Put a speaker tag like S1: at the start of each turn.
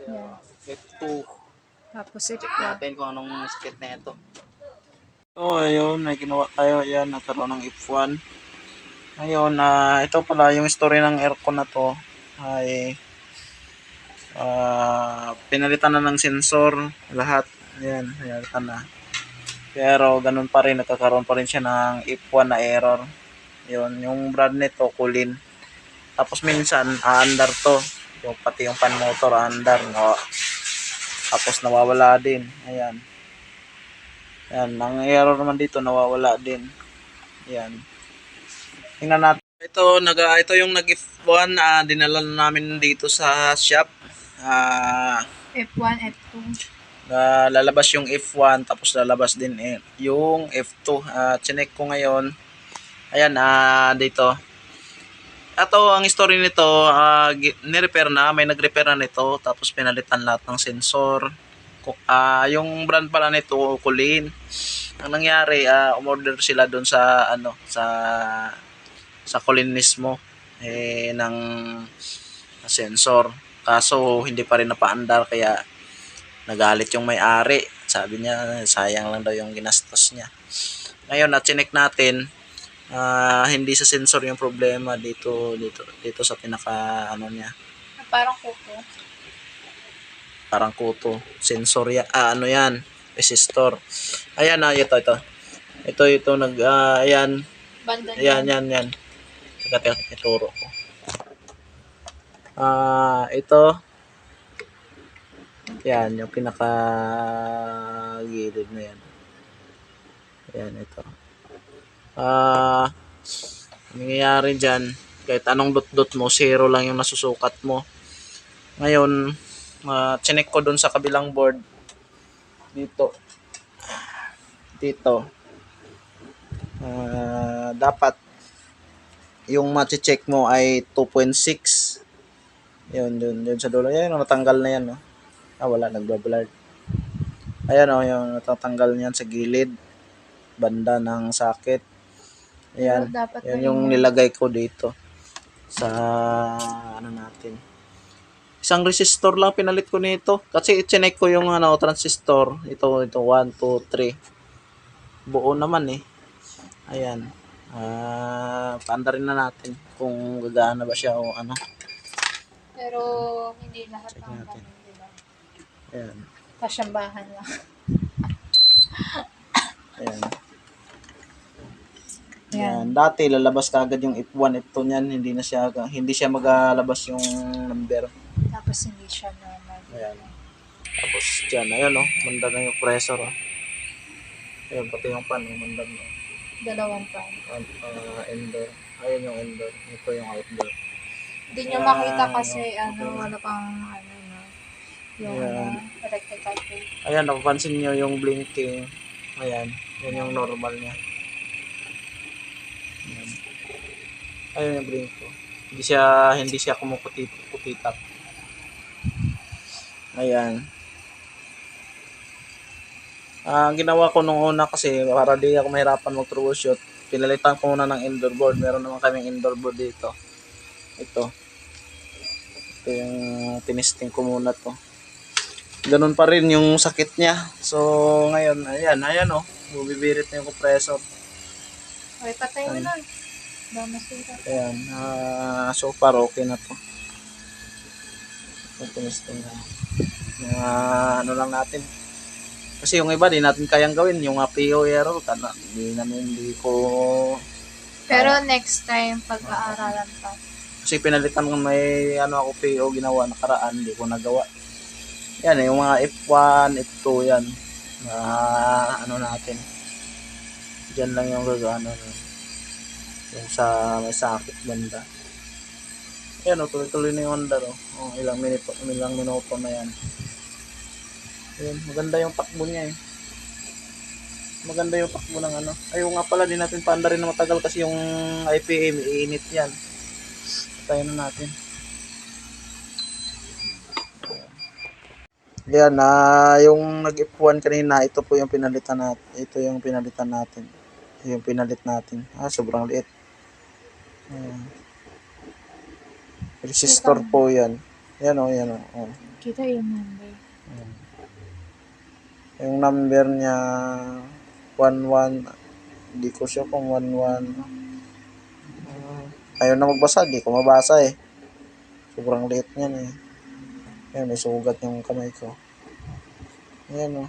S1: Yan.
S2: F2.
S1: Tapos ito.
S2: Natin kung anong split na ito. So, ayun, may ginawa tayo. Ayan, nagkaroon ng F1. Ngayon, ito pala yung story ng aircon na to ay pinalitan na ng sensor lahat. Ayan, pinalitan na. Pero ganun pa rin, nagkakaroon pa rin siya ng F1 na error. Yun, yung brand nito, Kulin. Tapos minsan, aandar to. Yung, pati yung fan motor, aandar. No? Tapos nawawala din. Ayan. Ayan, ang error naman dito, nawawala din. Ayan. Tingnan natin. Ito yung nag-F1, dinala namin dito sa shop.
S1: F1, F2.
S2: Lalabas yung F1, tapos lalabas din yung F2. Chinek ko ngayon. Ayan, dito. Ito, ang story nito, ni-repair na, may nag-repair na nito, tapos pinalitan lahat ng sensor. Yung brand pala nito, Kulin. Ang nangyari, umorder sila doon sa sa Kulin mismo ng sensor. Kaso hindi pa rin napaandar, kaya nagalit yung may-ari. Sabi niya, sayang lang daw yung ginastos niya. Ngayon, chinek natin, hindi sa sensor yung problema dito sa pinaka niya.
S1: Parang kuko.
S2: Parang kuto. Sensor yan. Yan? Resistor. Ayan ito. Ito ayan.
S1: Banda
S2: Yan. Teka, ituro ko. Ito. Yan, yung pinaka gilid na yan. Ayan, ito. Nangyayari dyan, kahit anong dot mo, 0 lang yung nasusukat mo. Ngayon, chinek ko dun sa kabilang board. Dito. Dapat yung ma-check mo ay 2.6. Yun sa dulo. Yan, natanggal na yan. No? Wala, nagbablard. Ayan yung natatanggal niyan sa gilid. Banda ng socket. Ayan, yan yung nilagay ko dito sa natin. Isang resistor lang pinalit ko nito kasi i-check ko yung transistor. Ito 1, 2, 3. Buo naman Ayan. Paandarin na natin kung gagana ba siya o ano.
S1: Pero hindi lahat ng natin, diba?
S2: Ayan.
S1: Pasyambahan lang.
S2: Ayan. Yan. Dati lalabas kaagad yung F1, F2 niyan, hindi siya magalabas yung number.
S1: Tapos hindi siya normal.
S2: Ayan. Tapos diyan, ayan manda na yung pressure Ayan, pati yung pan, manda na.
S1: Dalawang pan.
S2: Indoor. Ayan yung indoor. Ito yung outdoor.
S1: Hindi nyo makita kasi wala pang yung electrical tape.
S2: Ayan, napapansin nyo yung blinking. Ayan, yan yung normal niya. Ayun yung blink ko. Hindi siya kumukutit-kutitak. Ayan. Ang ginawa ko nung una kasi para di ako mahirapan mag-troubleshoot, pinalitan ko muna ng indoor board. Meron naman kaming indoor board dito. Ito yung tinesting ko muna to. Ganun pa rin yung sakit niya. So ngayon, ayan bubibirit na yung compressor.
S1: Okay, patay mo nun.
S2: Ayan, so far okay na to. Tinesting na lang natin. Kasi yung iba di natin kayang gawin, yung PO error, hindi ko.
S1: Pero next time pag-aaralan pa.
S2: Kasi pinalitan ko may ako PO ginawa nakaraan, hindi ko nagawa. Yan yung mga F1, F2 yan. Natin. Diyan lang yung gagano yung sa may sakit banda. Ayan tuloy-tuloy na yung andar ilang minuto na yan. Ayan, maganda yung takbo niya Maganda yung takbo ng Ayaw nga pala, din natin paandarin na matagal kasi yung IPM, iinit yan. Patayin na natin. Ayan, yung nag-F1 kanina, ito po yung pinalitan natin. Ito yung pinalitan natin. Yung pinalit natin. Sobrang liit. Resistor po yan. Yan o, yan o. Oh.
S1: Kita yung number.
S2: Yung number niya 11, hindi ko siya kung 11. Ayaw na magbasa, hindi ko mabasa eh. Sobrang liit niyan eh. Yan, may sugat yung kamay ko. Yan o.